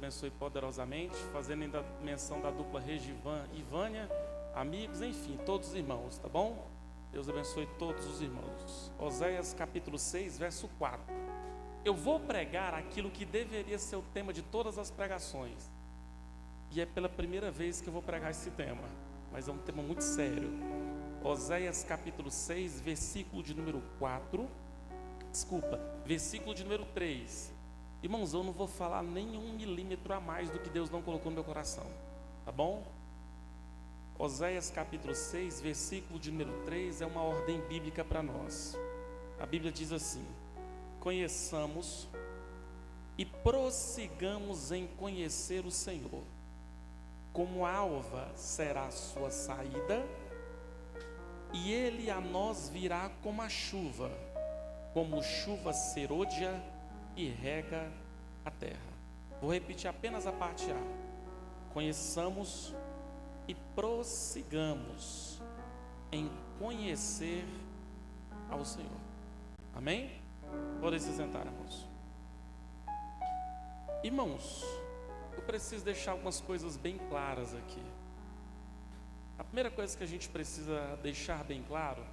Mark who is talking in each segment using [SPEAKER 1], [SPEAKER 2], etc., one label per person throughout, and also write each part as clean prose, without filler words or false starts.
[SPEAKER 1] abençoe poderosamente, fazendo ainda menção da dupla Regivan e Vânia, amigos, enfim, todos os irmãos, tá bom? Deus abençoe todos os irmãos. Oséias capítulo 6, verso 4. Eu vou pregar aquilo que deveria ser o tema de todas as pregações. E é pela primeira vez que eu vou pregar esse tema, mas é um tema muito sério. Oséias capítulo 6, versículo de número 4. Versículo de número 3. Irmãos, eu não vou falar nem 1 milímetro a mais do que Deus não colocou no meu coração, tá bom? Oséias capítulo 6, versículo de número 3 é uma ordem bíblica para nós. A Bíblia diz assim: conheçamos e prossigamos em conhecer o Senhor. Como alva será a sua saída, e ele a nós virá como a chuva, como chuva serôdia e rega a terra. Vou repetir apenas a parte A. Conheçamos e prossigamos em conhecer ao Senhor. Amém? Podem se sentar, irmãos. Irmãos, eu preciso deixar algumas coisas bem claras aqui. A primeira coisa que a gente precisa deixar bem claro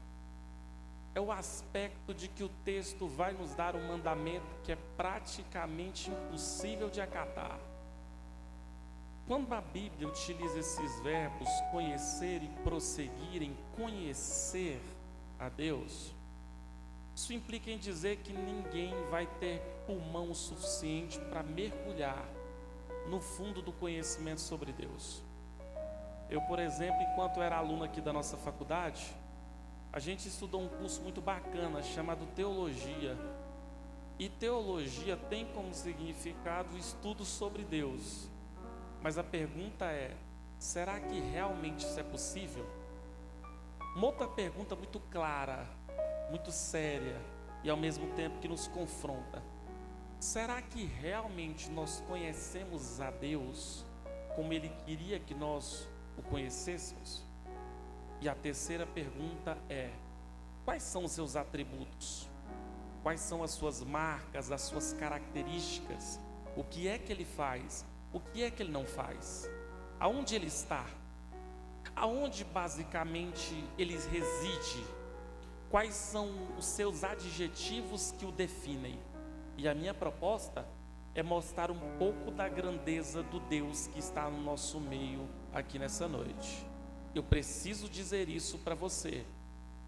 [SPEAKER 1] é o aspecto de que o texto vai nos dar um mandamento que é praticamente impossível de acatar. Quando a Bíblia utiliza esses verbos conhecer e prosseguir em conhecer a Deus, isso implica em dizer que ninguém vai ter pulmão suficiente para mergulhar no fundo do conhecimento sobre Deus. Eu, por exemplo, enquanto era aluno aqui da nossa faculdade, a gente estudou um curso muito bacana chamado Teologia. E teologia tem como significado o estudo sobre Deus. Mas a pergunta é: será que realmente isso é possível? Uma outra pergunta muito clara, muito séria e ao mesmo tempo que nos confronta: será que realmente nós conhecemos a Deus como Ele queria que nós o conhecêssemos? E a terceira pergunta é: quais são os seus atributos? Quais são as suas marcas, as suas características? O que é que Ele faz? O que é que Ele não faz? Aonde Ele está? Aonde basicamente Ele reside? Quais são os seus adjetivos que o definem? E a minha proposta é mostrar um pouco da grandeza do Deus que está no nosso meio aqui nessa noite. Eu preciso dizer isso para você.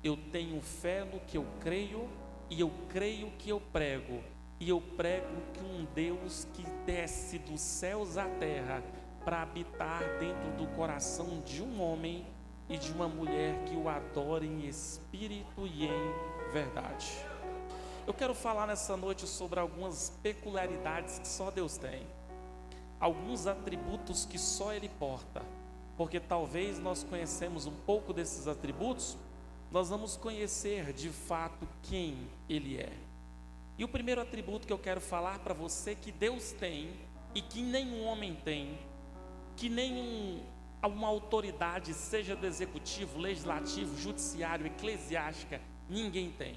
[SPEAKER 1] Eu tenho fé no que eu creio e eu creio que eu prego. E eu prego que um Deus que desce dos céus à terra para habitar dentro do coração de um homem e de uma mulher que o adora em espírito e em verdade. Eu quero falar nessa noite sobre algumas peculiaridades que só Deus tem, alguns atributos que só Ele porta, porque talvez nós conhecemos um pouco desses atributos, nós vamos conhecer de fato quem Ele é. E o primeiro atributo que eu quero falar para você que Deus tem e que nenhum homem tem, que uma autoridade, seja do executivo, legislativo, judiciário, eclesiástica, ninguém tem.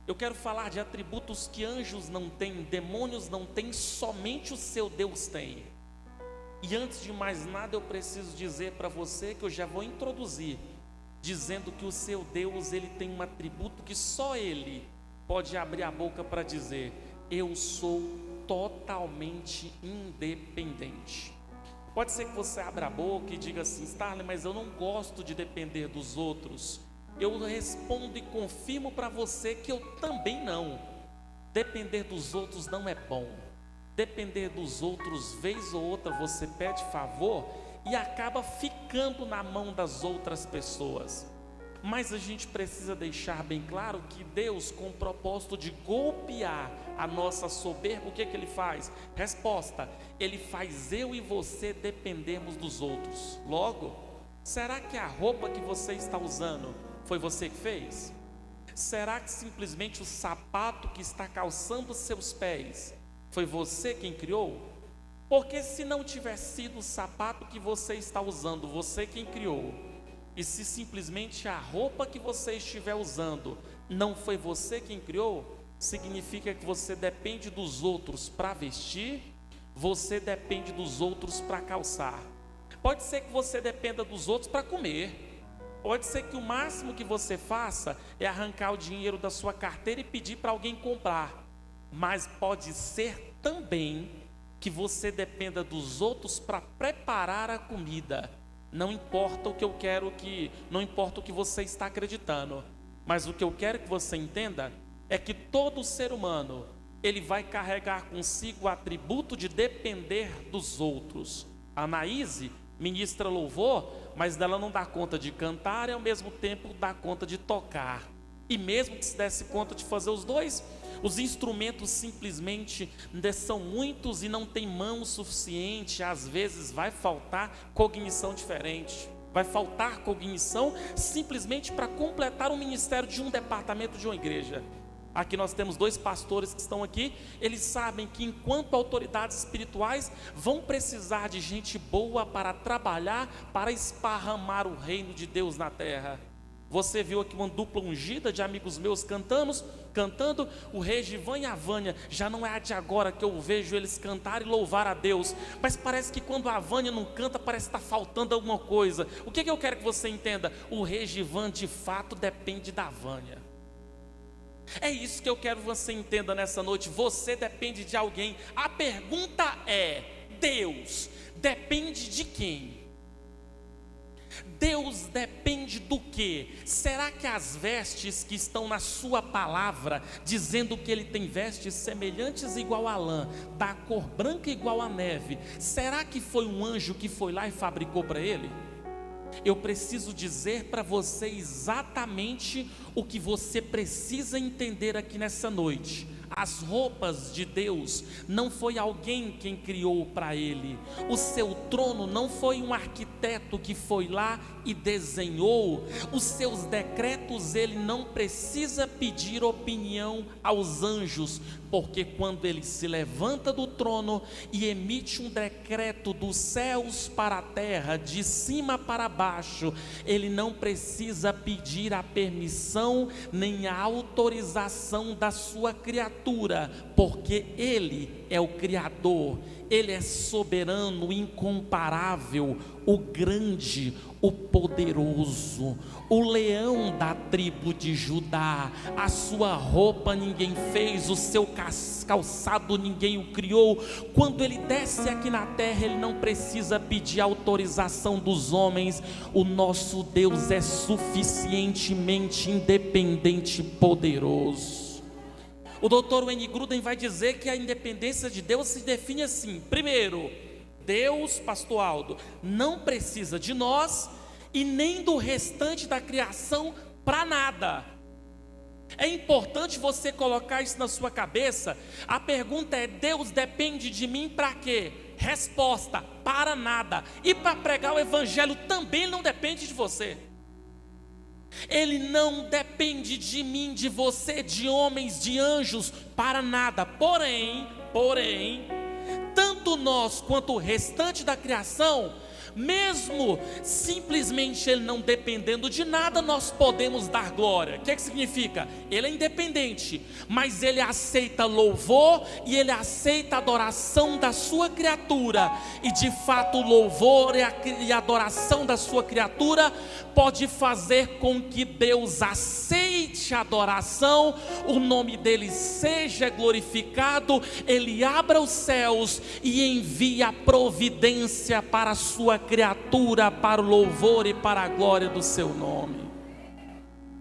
[SPEAKER 1] Eu quero falar de atributos que anjos não têm, demônios não têm, somente o seu Deus tem. E antes de mais nada eu preciso dizer para você que eu já vou introduzir, dizendo que o seu Deus, Ele tem um atributo que só Ele pode abrir a boca para dizer: eu sou totalmente independente. Pode ser que você abra a boca e diga assim: Starley, mas eu não gosto de depender dos outros. Eu respondo e confirmo para você que eu também não. Depender dos outros não é bom. Depender dos outros, vez ou outra, você pede favor e acaba ficando na mão das outras pessoas. Mas a gente precisa deixar bem claro que Deus, com o propósito de golpear a nossa soberba, o que Ele faz? Resposta: Ele faz eu e você dependermos dos outros. Logo, será que a roupa que você está usando foi você que fez? Será que simplesmente o sapato que está calçando seus pés foi você quem criou? Porque se não tiver sido o sapato que você está usando, você quem criou, e se simplesmente a roupa que você estiver usando não foi você quem criou, significa que você depende dos outros para vestir, você depende dos outros para calçar. Pode ser que você dependa dos outros para comer. Pode ser que o máximo que você faça é arrancar o dinheiro da sua carteira e pedir para alguém comprar. Mas pode ser também que você dependa dos outros para preparar a comida. Não importa o que eu quero não importa o que você está acreditando, mas o que eu quero que você entenda é que todo ser humano, ele vai carregar consigo o atributo de depender dos outros. A Anaíse ministra louvor, mas ela não dá conta de cantar e ao mesmo tempo dá conta de tocar. E mesmo que se desse conta de fazer os dois, os instrumentos simplesmente são muitos e não tem mão suficiente. Às vezes vai faltar cognição diferente. Vai faltar cognição simplesmente para completar o ministério de um departamento de uma igreja. Aqui nós temos 2 pastores que estão aqui. Eles sabem que enquanto autoridades espirituais vão precisar de gente boa para trabalhar, para esparramar o reino de Deus na terra. Você viu aqui uma dupla ungida de amigos meus cantando, o Regivan e a Vânia. Já não é a de agora que eu vejo eles cantar e louvar a Deus, mas parece que quando a Vânia não canta, parece que está faltando alguma coisa. O que eu quero que você entenda? O Regivan de fato depende da Vânia. É isso que eu quero que você entenda nessa noite. Você depende de alguém. A pergunta é: Deus depende de quem? Deus depende do quê? Será que as vestes que estão na sua palavra, dizendo que ele tem vestes semelhantes igual a lã, da cor branca igual a neve, será que foi um anjo que foi lá e fabricou para ele? Eu preciso dizer para você exatamente o que você precisa entender aqui nessa noite. As roupas de Deus não foi alguém quem criou para ele. O seu trono não foi um arquiteto que foi lá e desenhou. Os seus decretos ele não precisa pedir opinião aos anjos, porque quando ele se levanta do trono e emite um decreto dos céus para a terra, de cima para baixo, ele não precisa pedir a permissão nem a autorização da sua criatura, porque ele é o Criador, ele é soberano, incomparável, o grande, o poderoso, o leão da tribo de Judá. A sua roupa ninguém fez, o seu calçado ninguém o criou. Quando ele desce aqui na terra, ele não precisa pedir autorização dos homens. O nosso Deus é suficientemente independente e poderoso. O Dr. Wayne Grudem vai dizer que a independência de Deus se define assim: primeiro, Deus, pastor Aldo, não precisa de nós e nem do restante da criação para nada. É importante você colocar isso na sua cabeça. A pergunta é: Deus depende de mim para quê? Resposta: para nada. E para pregar o evangelho também não depende de você. Ele não depende de mim, de você, de homens, de anjos, para nada. Porém, tanto nós quanto o restante da criação, mesmo simplesmente ele não dependendo de nada, nós podemos dar glória. O que significa? Ele é independente, mas ele aceita louvor e ele aceita a adoração da sua criatura. E de fato o louvor e a adoração da sua criatura pode fazer com que Deus aceite a adoração, o nome dele seja glorificado, ele abra os céus e envie a providência para a sua criatura, para o louvor e para a glória do seu nome.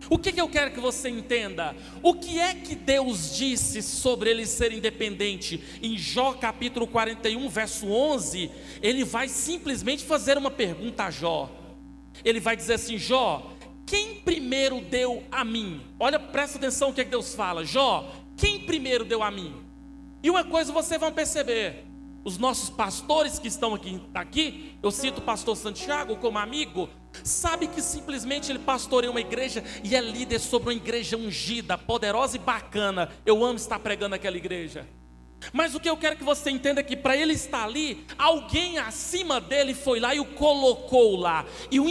[SPEAKER 1] O que eu quero que você entenda? O que é que Deus disse sobre ele ser independente? Em Jó capítulo 41, verso 11, ele vai simplesmente fazer uma pergunta a Jó. Ele vai dizer assim: Jó, quem primeiro deu a mim? Olha, presta atenção o que Deus fala. Jó, quem primeiro deu a mim? E uma coisa vocês vão perceber: os nossos pastores que estão aqui, eu cito o pastor Santiago como amigo, sabe que simplesmente ele pastoreia uma igreja e é líder sobre uma igreja ungida, poderosa e bacana. Eu amo estar pregando aquela igreja. Mas o que eu quero que você entenda é que para ele estar ali, alguém acima dele foi lá e o colocou lá, e o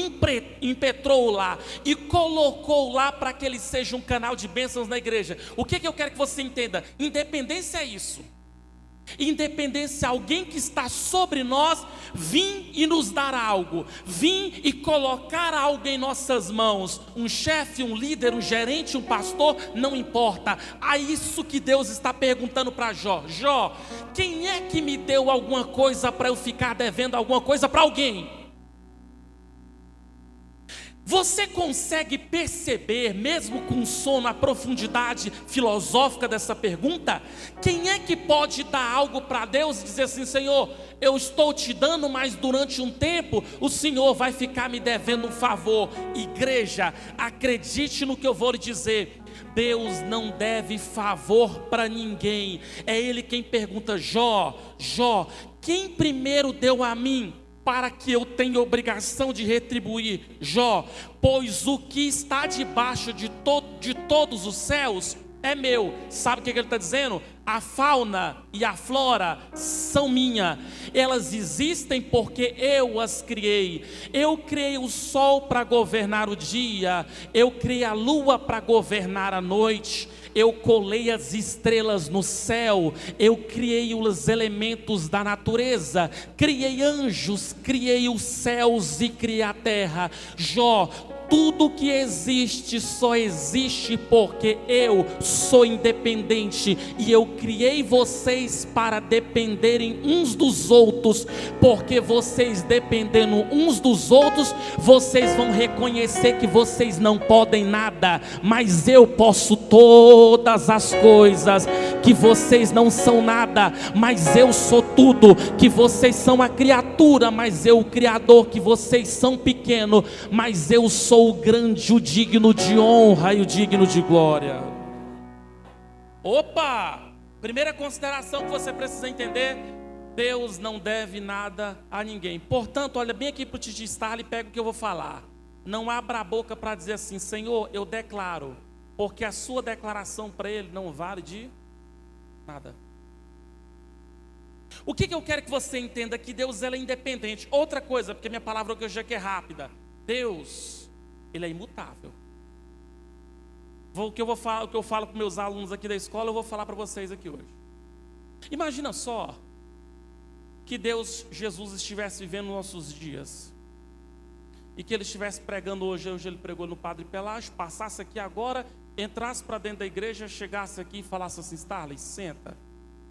[SPEAKER 1] impetrou lá, e colocou lá para que ele seja um canal de bênçãos na igreja. O que eu quero que você entenda? Independência é isso. Independente se alguém que está sobre nós vir e nos dar algo, vir e colocar algo em nossas mãos, um chefe, um líder, um gerente, um pastor, não importa. É isso que Deus está perguntando para Jó. Jó, quem é que me deu alguma coisa para eu ficar devendo alguma coisa para alguém? Você consegue perceber, mesmo com sono, a profundidade filosófica dessa pergunta? Quem é que pode dar algo para Deus e dizer assim: Senhor, eu estou te dando, mas durante um tempo o Senhor vai ficar me devendo um favor? Igreja, acredite no que eu vou lhe dizer. Deus não deve favor para ninguém. É Ele quem pergunta: Jó, quem primeiro deu a mim para que eu tenha obrigação de retribuir? Jó, pois o que está debaixo de todos os céus é meu. Sabe o que ele está dizendo? A fauna e a flora são minhas. Elas existem porque eu as criei. Eu criei o sol para governar o dia. Eu criei a lua para governar a noite. Eu colei as estrelas no céu. Eu criei os elementos da natureza. Criei anjos, criei os céus e criei a terra. Jó, tudo que existe só existe porque eu sou independente, e eu criei vocês para dependerem uns dos outros, porque vocês dependendo uns dos outros, vocês vão reconhecer que vocês não podem nada, mas eu posso todas as coisas, que vocês não são nada, mas eu sou tudo, que vocês são a criatura, mas eu o Criador, que vocês são pequeno, mas eu sou o grande, o digno de honra e o digno de glória. Opa! Primeira consideração que você precisa entender: Deus não deve nada a ninguém. Portanto, olha bem aqui para o Titi Starley e pega o que eu vou falar. Não abra a boca para dizer assim: Senhor, eu declaro, porque a sua declaração para Ele não vale de nada. O que eu quero que você entenda? Que Deus, ele é independente. Outra coisa, porque minha palavra hoje aqui é rápida: Deus, Ele é imutável. O que eu falo para meus alunos aqui da escola, eu vou falar para vocês aqui hoje. Imagina só que Deus, Jesus, estivesse vivendo nossos dias, e que Ele estivesse pregando hoje Ele pregou no Padre Pelágio, passasse aqui agora, entrasse para dentro da igreja, chegasse aqui e falasse assim: Starley, senta,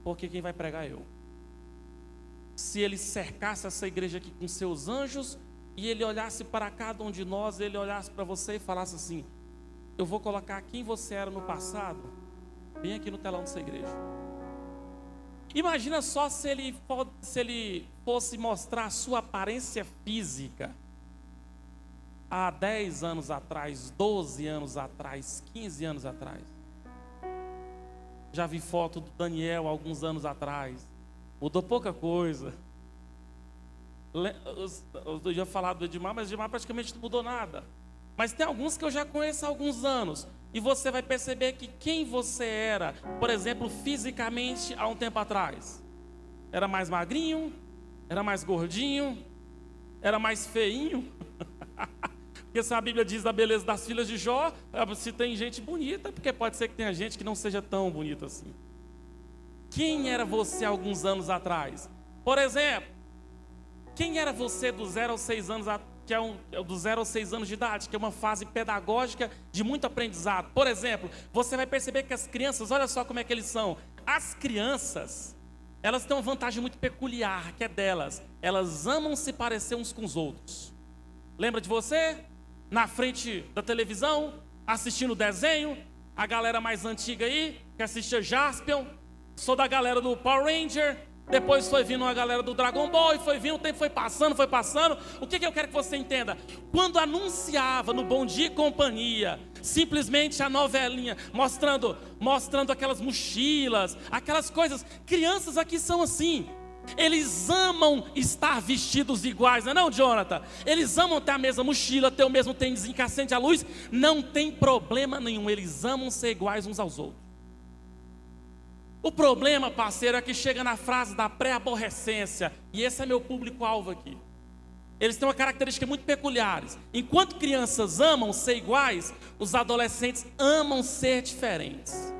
[SPEAKER 1] porque quem vai pregar é eu. Se Ele cercasse essa igreja aqui com seus anjos, e Ele olhasse para cada um de nós, Ele olhasse para você e falasse assim: eu vou colocar quem você era no passado bem aqui no telão dessa igreja. Imagina só se ele fosse mostrar a sua aparência física há 10 anos atrás, 12 anos atrás, 15 anos atrás. Já vi foto do Daniel alguns anos atrás, mudou pouca coisa. Eu já falado do Edmar, mas o Edmar praticamente não mudou nada. Mas tem alguns que eu já conheço há alguns anos, e você vai perceber que quem você era, por exemplo, fisicamente há um tempo atrás, era mais magrinho, era mais gordinho, era mais feinho. Porque se a Bíblia diz da beleza das filhas de Jó, se tem gente bonita, porque pode ser que tenha gente que não seja tão bonita assim. Quem era você há alguns anos atrás? Por exemplo, quem era você do 0 aos 6 anos, que é do 0 aos 6 anos de idade, que é uma fase pedagógica de muito aprendizado? Por exemplo, você vai perceber que as crianças, olha só como é que eles são. As crianças, elas têm uma vantagem muito peculiar, que é delas. Elas amam se parecer uns com os outros. Lembra de você? Na frente da televisão, assistindo desenho, a galera mais antiga aí, que assistia Jaspion, sou da galera do Power Ranger. Depois foi vindo a galera do Dragon Ball, e foi vindo, o tempo foi passando. O que eu quero que você entenda? Quando anunciava no Bom Dia e Companhia, simplesmente a novelinha, mostrando aquelas mochilas, aquelas coisas. Crianças aqui são assim. Eles amam estar vestidos iguais, não é não, Jonathan? Eles amam ter a mesma mochila, ter o mesmo tênis incandescente à luz. Não tem problema nenhum, eles amam ser iguais uns aos outros. O problema, parceiro, é que chega na frase da pré-aborrecência, e esse é meu público-alvo aqui. Eles têm uma característica muito peculiares. Enquanto crianças amam ser iguais, os adolescentes amam ser diferentes.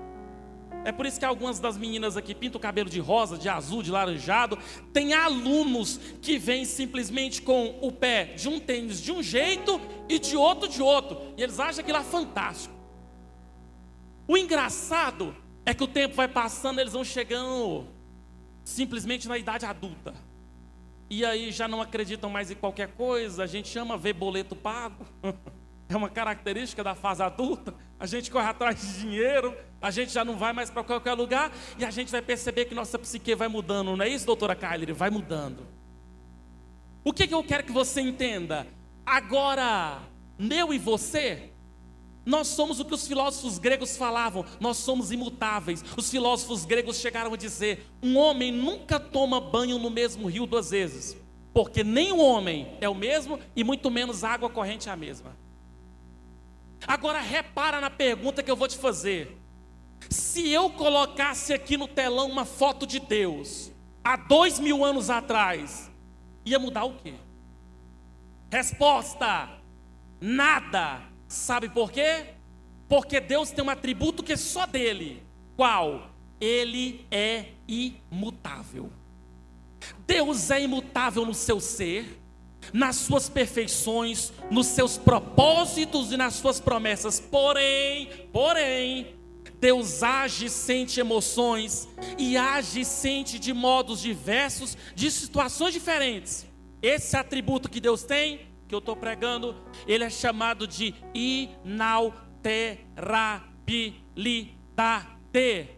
[SPEAKER 1] É por isso que algumas das meninas aqui pintam o cabelo de rosa, de azul, de laranjado. Tem alunos que vêm simplesmente com o pé de um tênis de um jeito e de outro de outro. E eles acham aquilo lá fantástico. O engraçado é que o tempo vai passando, eles vão chegando simplesmente na idade adulta. E aí já não acreditam mais em qualquer coisa. A gente ama ver boleto pago. É uma característica da fase adulta. A gente corre atrás de dinheiro, a gente já não vai mais para qualquer lugar, e a gente vai perceber que nossa psique vai mudando, não é isso, doutora Kylie? Vai mudando. O que eu quero que você entenda? Agora, eu e você, nós somos o que os filósofos gregos falavam, nós somos imutáveis. Os filósofos gregos chegaram a dizer: um homem nunca toma banho no mesmo rio 2 vezes, porque nem o homem é o mesmo, e muito menos a água corrente é a mesma. Agora repara na pergunta que eu vou te fazer. Se eu colocasse aqui no telão uma foto de Deus há 2000 anos atrás, ia mudar o quê? Resposta: nada. Sabe por quê? Porque Deus tem um atributo que é só dele. Qual? Ele é imutável. Deus é imutável no seu ser, nas suas perfeições, nos seus propósitos e nas suas promessas. Porém, Deus age e sente emoções, e age e sente de modos diversos, de situações diferentes. Esse atributo que Deus tem, que eu estou pregando, ele é chamado de inalterabilidade.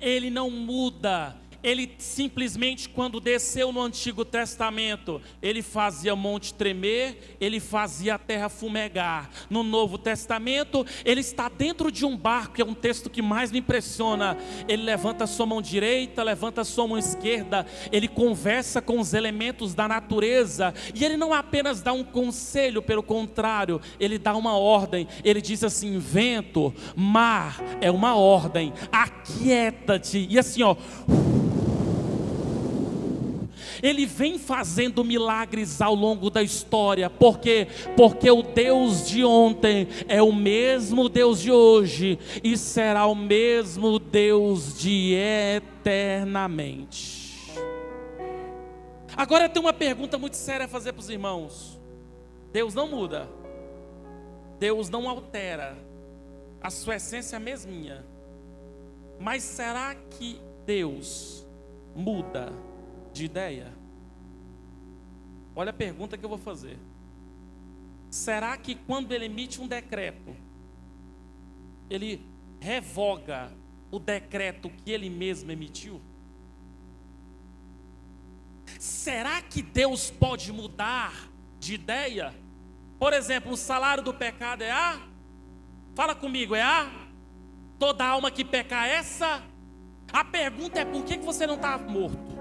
[SPEAKER 1] Ele não muda. Ele simplesmente, quando desceu no Antigo Testamento, ele fazia o monte tremer, ele fazia a terra fumegar. No Novo Testamento, ele está dentro de um barco, que é um texto que mais me impressiona. Ele levanta a sua mão direita, levanta a sua mão esquerda, ele conversa com os elementos da natureza, e ele não apenas dá um conselho, pelo contrário, ele dá uma ordem. Ele diz assim: vento, mar, é uma ordem, aquieta-te. E assim, ó, ele vem fazendo milagres ao longo da história. Por quê? Porque o Deus de ontem é o mesmo Deus de hoje e será o mesmo Deus de eternamente. Agora tem uma pergunta muito séria a fazer para os irmãos. Deus não muda, Deus não altera, a sua essência é a mesminha. Mas será que Deus muda de ideia? Olha a pergunta que eu vou fazer. Será que quando ele emite um decreto, ele revoga o decreto que ele mesmo emitiu? Será que Deus pode mudar de ideia? Por exemplo, o salário do pecado é a... Fala comigo, é a... Toda alma que pecar essa... A pergunta é: por que você não está morto?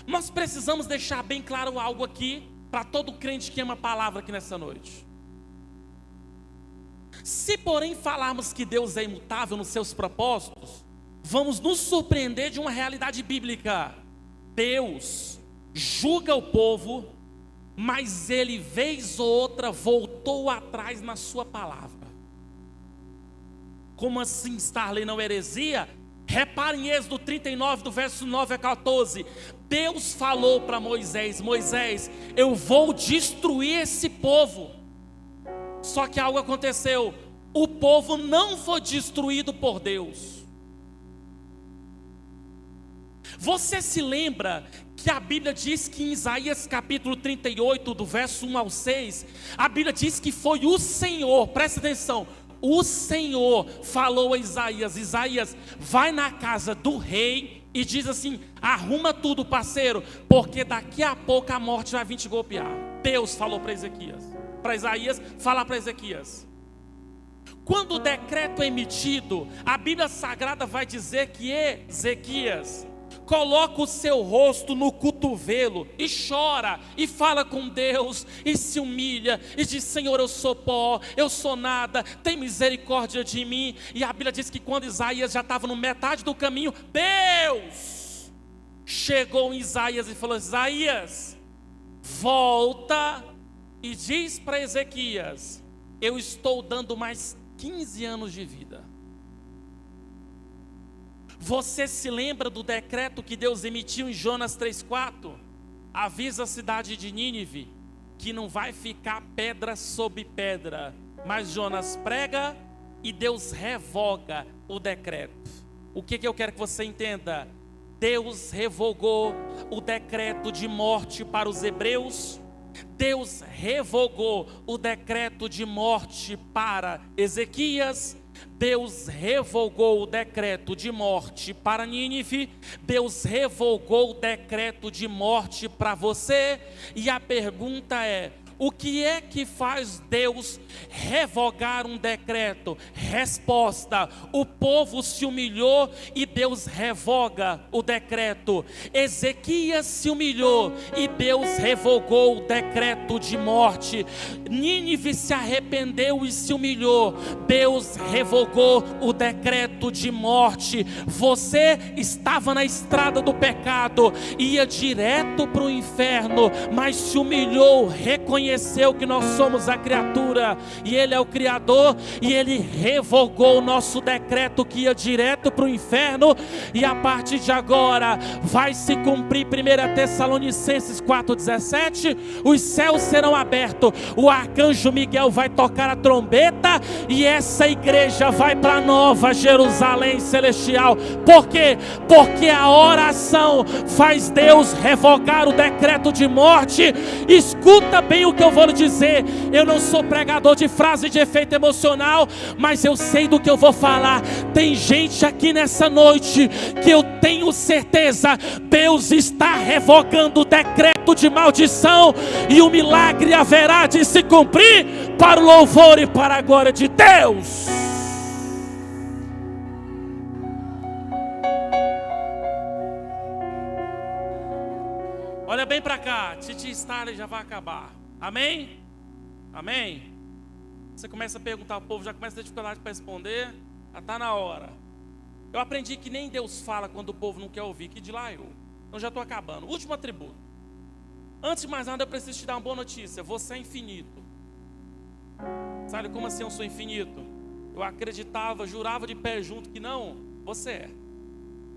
[SPEAKER 1] Nós precisamos deixar bem claro algo aqui, para todo crente que ama a palavra aqui nessa noite. Se porém falarmos que Deus é imutável nos seus propósitos, vamos nos surpreender de uma realidade bíblica. Deus julga o povo, mas ele vez ou outra voltou atrás na sua palavra. Como assim, Starley, não heresia? Repare em Êxodo 39, do verso 9 a 14. Deus falou para Moisés: Moisés, eu vou destruir esse povo. Só que algo aconteceu. O povo não foi destruído por Deus. Você se lembra que a Bíblia diz que em Isaías capítulo 38, do verso 1 ao 6, a Bíblia diz que foi o Senhor, presta atenção, o Senhor falou a Isaías: Isaías, vai na casa do rei e diz assim: arruma tudo, parceiro, porque daqui a pouco a morte vai vir te golpear. Deus falou para Ezequias, para Isaías falar para Ezequias. Quando o decreto é emitido, a Bíblia Sagrada vai dizer que Ezequias coloca o seu rosto no cotovelo e chora e fala com Deus e se humilha e diz: Senhor, eu sou pó, eu sou nada, tem misericórdia de mim. E a Bíblia diz que quando Isaías já estava no metade do caminho, Deus chegou em Isaías e falou: Isaías, volta e diz para Ezequias: eu estou dando mais 15 anos de vida. Você se lembra do decreto que Deus emitiu em Jonas 3,4? Avisa a cidade de Nínive que não vai ficar pedra sobre pedra. Mas Jonas prega e Deus revoga o decreto. O que eu quero que você entenda? Deus revogou o decreto de morte para os hebreus. Deus revogou o decreto de morte para Ezequias. Deus revogou o decreto de morte para Nínive. Deus revogou o decreto de morte para você. E a pergunta é: o que é que faz Deus revogar um decreto? Resposta: o povo se humilhou e Deus revoga o decreto. Ezequias se humilhou e Deus revogou o decreto de morte. Nínive se arrependeu e se humilhou. Deus revogou o decreto de morte. Você estava na estrada do pecado, ia direto para o inferno, mas se humilhou, reconheceu que nós somos a criatura e Ele é o Criador, e Ele revogou o nosso decreto que ia direto para o inferno. E a partir de agora vai se cumprir 1 Tessalonicenses 4,17: os céus serão abertos, o arcanjo Miguel vai tocar a trombeta e essa igreja vai para a nova Jerusalém celestial. Por quê? Porque a oração faz Deus revogar o decreto de morte. Escuta bem o que eu vou lhe dizer. Eu não sou pregador de frase de efeito emocional, mas eu sei do que eu vou falar. Tem gente aqui nessa noite que eu tenho certeza Deus está revogando o decreto de maldição, e o milagre haverá de se cumprir para o louvor e para a glória de Deus. Olha bem para cá, Titi Starley já vai acabar. Amém? Amém? Você começa a perguntar, o povo já começa a ter dificuldade para responder. Já está na hora. Eu aprendi que nem Deus fala quando o povo não quer ouvir, que de lá eu. Então já estou acabando. Último atributo. Antes de mais nada, eu preciso te dar uma boa notícia. Você é infinito. Sabe como assim eu sou infinito? Eu acreditava, jurava de pé junto que não, você é.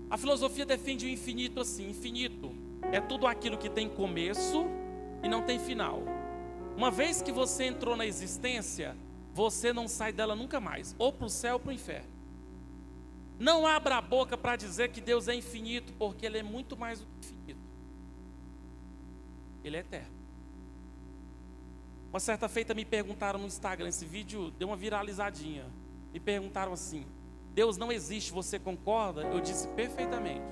[SPEAKER 1] A filosofia defende o infinito assim: infinito é tudo aquilo que tem começo e não tem final. Uma vez que você entrou na existência, você não sai dela nunca mais, ou para o céu ou para o inferno. Não abra a boca para dizer que Deus é infinito, porque Ele é muito mais do que infinito. Ele é eterno. Uma certa feita me perguntaram no Instagram, esse vídeo deu uma viralizadinha. Me perguntaram assim: Deus não existe, você concorda? Eu disse perfeitamente.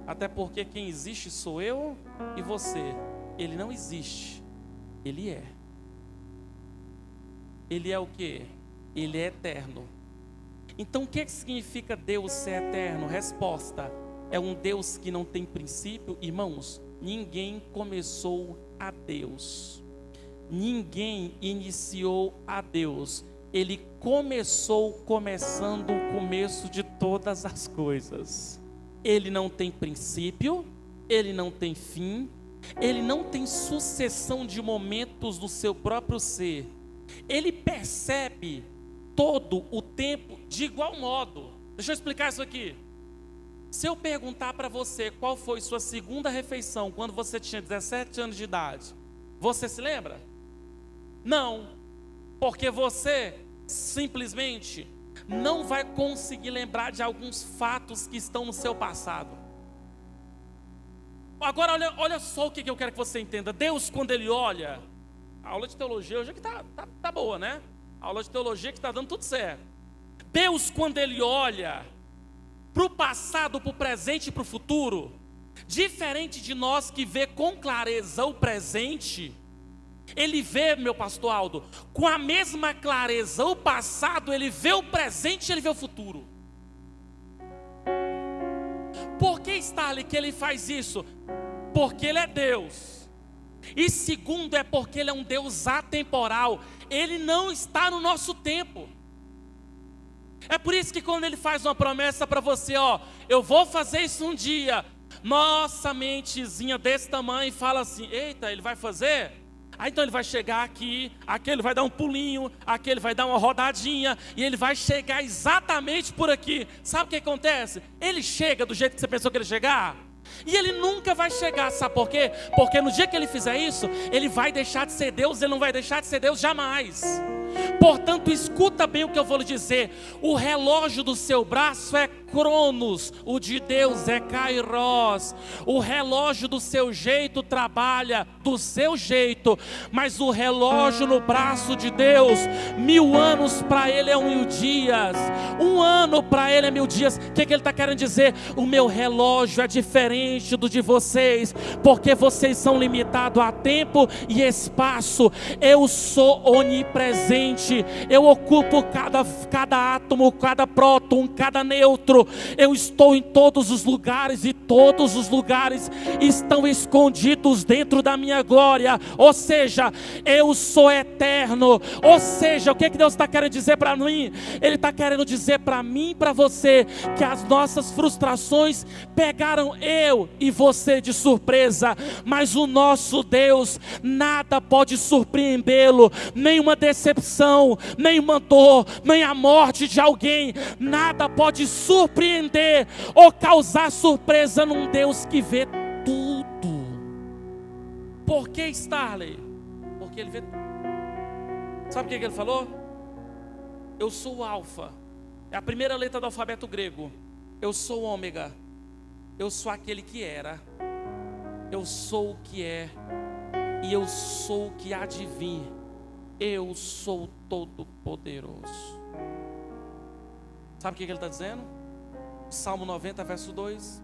[SPEAKER 1] Até porque quem existe sou eu e você. Ele não existe, Ele é. Ele é o quê? Ele é eterno. Então o que significa Deus ser eterno? Resposta: é um Deus que não tem princípio. Irmãos, ninguém começou a Deus. Ninguém iniciou a Deus. Ele começou começando o começo de todas as coisas. Ele não tem princípio, Ele não tem fim, Ele não tem sucessão de momentos no seu próprio ser. Ele percebe todo o tempo de igual modo. Deixa eu explicar isso aqui. Se eu perguntar para você qual foi sua segunda refeição quando você tinha 17 anos de idade, você se lembra? Não, porque você simplesmente não vai conseguir lembrar de alguns fatos que estão no seu passado. Agora olha só o que eu quero que você entenda. Deus, quando Ele olha, a aula de teologia hoje é que tá boa, né? A aula de teologia que está dando tudo certo. Deus, quando Ele olha para o passado, para o presente e para o futuro, diferente de nós que vê com clareza o presente, Ele vê, meu pastor Aldo, com a mesma clareza o passado, Ele vê o presente e Ele vê o futuro. Por que, Starley, que Ele faz isso? Porque Ele é Deus. E segundo, é porque Ele é um Deus atemporal. Ele não está no nosso tempo. É por isso que quando Ele faz uma promessa para você, ó, eu vou fazer isso um dia, nossa mentezinha desse tamanho fala assim: eita, Ele vai fazer? Então ele vai chegar aqui, aquele vai dar um pulinho, aquele vai dar uma rodadinha, e ele vai chegar exatamente por aqui. Sabe o que acontece? Ele chega do jeito que você pensou que ele ia chegar, e ele nunca vai chegar, sabe por quê? Porque no dia que ele fizer isso, ele vai deixar de ser Deus, ele não vai deixar de ser Deus jamais. Portanto, escuta bem o que eu vou lhe dizer. O relógio do seu braço é Cronos, o de Deus é Kairos. O relógio do seu jeito trabalha do seu jeito, mas o relógio no braço de Deus, 1000 anos para ele é 1000 dias, 1 ano para ele é 1000 dias. O que ele está querendo dizer? O meu relógio é diferente do de vocês, porque vocês são limitados a tempo e espaço. Eu sou onipresente, eu ocupo cada átomo, cada próton, cada nêutron. Eu estou em todos os lugares, e todos os lugares estão escondidos dentro da minha glória. Ou seja, eu sou eterno. Ou seja, o que Deus está querendo dizer para mim? Ele está querendo dizer para mim e para você que as nossas frustrações pegaram eu e você de surpresa, mas o nosso Deus, nada pode surpreendê-lo, nenhuma decepção, nenhuma dor, nem a morte de alguém, nada pode surpreender ou causar surpresa num Deus que vê tudo. Por que, Starley? Porque ele vê tudo. Sabe o que ele falou? Eu sou o alfa, é a primeira letra do alfabeto grego. Eu sou o ômega, eu sou aquele que era, eu sou o que é, e eu sou o que há de vir. Eu sou todo poderoso. Sabe o que ele está dizendo? Salmo 90, verso 2: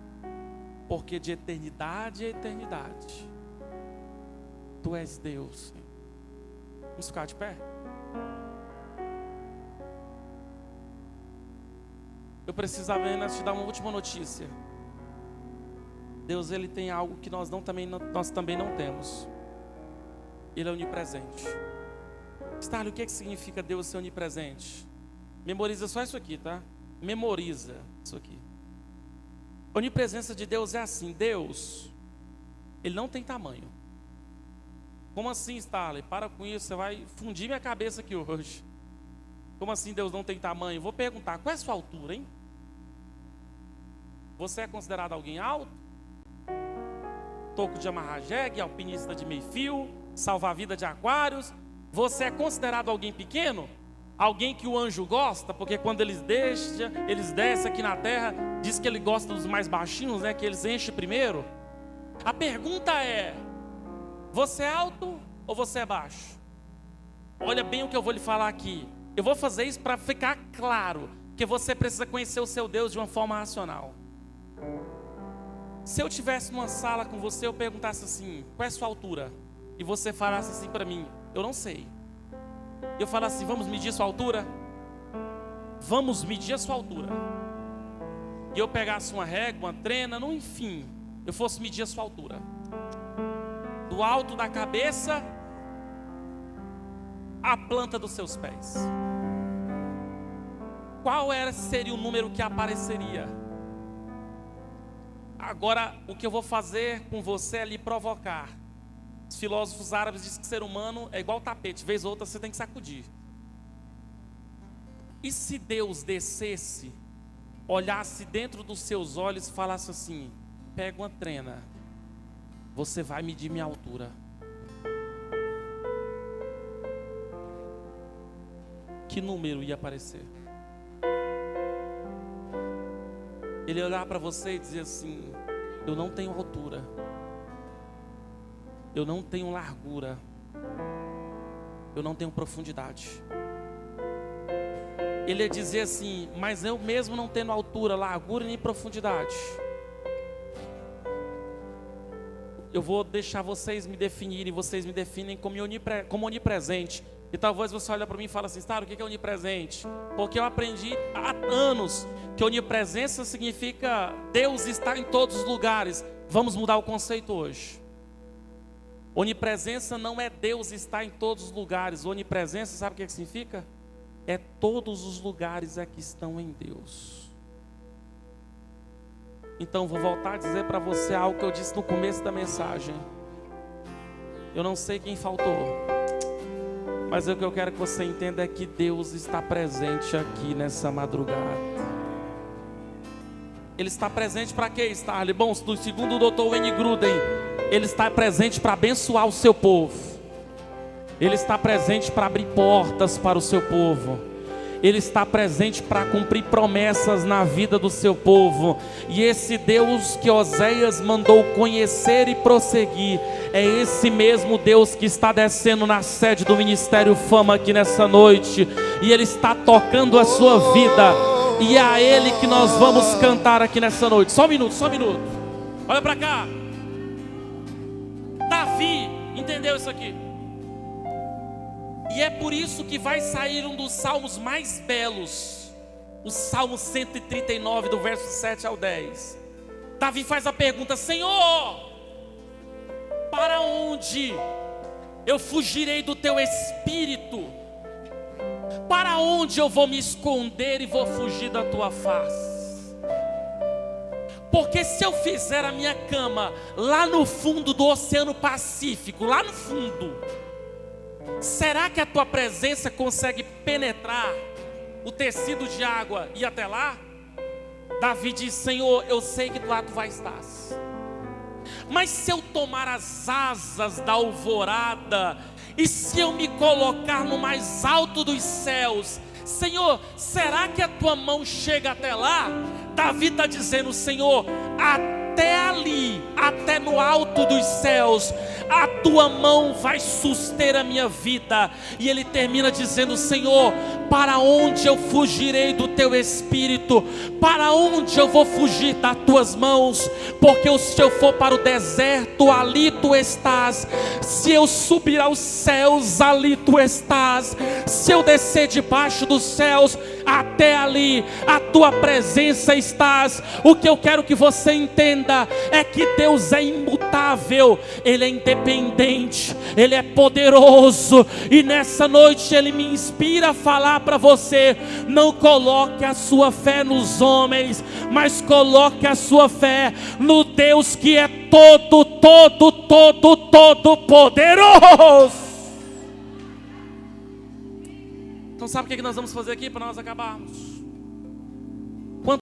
[SPEAKER 1] porque de eternidade a eternidade Tu és Deus. Vamos ficar de pé? Eu preciso apenas te dar uma última notícia. Deus, Ele tem algo que nós também não temos. Ele é onipresente. Starley, o que significa Deus ser onipresente? Memoriza só isso aqui, tá? Memoriza isso aqui. A onipresença de Deus é assim: Deus, Ele não tem tamanho. Como assim, Starley? Para com isso, você vai fundir minha cabeça aqui hoje. Como assim Deus não tem tamanho? Vou perguntar, qual é a sua altura, hein? Você é considerado alguém alto? Toco de amarrar jegue, alpinista de meio fio, salva-vida de aquários? Você é considerado alguém pequeno? Alguém que o anjo gosta? Porque quando eles descem aqui na terra, diz que ele gosta dos mais baixinhos, né? Que eles enchem primeiro. A pergunta é: você é alto ou você é baixo? Olha bem o que eu vou lhe falar aqui. Eu vou fazer isso para ficar claro que você precisa conhecer o seu Deus de uma forma racional. Se eu estivesse numa sala com você, eu perguntasse assim: qual é a sua altura? E você falasse assim para mim: eu não sei. Eu falasse assim: vamos medir a sua altura? Vamos medir a sua altura. E eu pegasse uma régua, uma trena, não, enfim, eu fosse medir a sua altura. Do alto da cabeça à planta dos seus pés. Qual seria o número que apareceria? Agora, o que eu vou fazer com você é lhe provocar. Os filósofos árabes dizem que o ser humano é igual tapete, vez ou outra você tem que sacudir. E se Deus descesse, olhasse dentro dos seus olhos e falasse assim: pega uma trena, você vai medir minha altura. Que número ia aparecer? Ele ia olhar para você e dizer assim: eu não tenho altura, eu não tenho largura, eu não tenho profundidade. Ele ia dizer assim: mas eu mesmo não tendo altura, largura nem profundidade, eu vou deixar vocês me definirem, vocês me definem como onipresente. E talvez você olhe para mim e fale assim: o que é onipresente? Porque eu aprendi há anos que onipresença significa Deus está em todos os lugares. Vamos mudar o conceito hoje. Onipresença não é Deus está em todos os lugares. Onipresença, sabe o que significa? É todos os lugares é que estão em Deus. Então vou voltar a dizer para você algo que eu disse no começo da mensagem. Eu não sei quem faltou, mas o que eu quero que você entenda é que Deus está presente aqui nessa madrugada. Ele está presente para quê, Starley? Bom, segundo o Dr. Wayne Gruden, Ele está presente para abençoar o seu povo. Ele está presente para abrir portas para o seu povo. Ele está presente para cumprir promessas na vida do seu povo. E esse Deus que Oséias mandou conhecer e prosseguir, é esse mesmo Deus que está descendo na sede do Ministério Fama aqui nessa noite. E Ele está tocando a sua vida. E é a Ele que nós vamos cantar aqui nessa noite. Só um minuto, só um minuto. Olha para cá. Davi entendeu isso aqui. E é por isso que vai sair um dos salmos mais belos, o Salmo 139, do verso 7 ao 10. Davi faz a pergunta: Senhor, para onde eu fugirei do teu espírito? Para onde eu vou me esconder e vou fugir da tua face? Porque se eu fizer a minha cama lá no fundo do Oceano Pacífico, lá no fundo, será que a tua presença consegue penetrar o tecido de água e ir até lá? Davi diz: Senhor, eu sei que lá tu vai estar. Mas se eu tomar as asas da alvorada, e se eu me colocar no mais alto dos céus, Senhor, será que a tua mão chega até lá? Davi está dizendo: Senhor, até ali, até no alto dos céus, a tua mão vai suster a minha vida. E ele termina dizendo: Senhor, para onde eu fugirei do teu espírito? Para onde eu vou fugir das tuas mãos? Porque se eu for para o deserto, ali tu estás. Se eu subir aos céus, ali tu estás. Se eu descer debaixo dos céus, até ali a tua presença estás. O que eu quero que você entenda é que Deus é imutável, Ele é independente, Ele é poderoso. E nessa noite Ele me inspira a falar para você: não coloque a sua fé nos homens, mas coloque a sua fé no Deus que é todo poderoso. Então sabe o que nós vamos fazer aqui para nós acabarmos?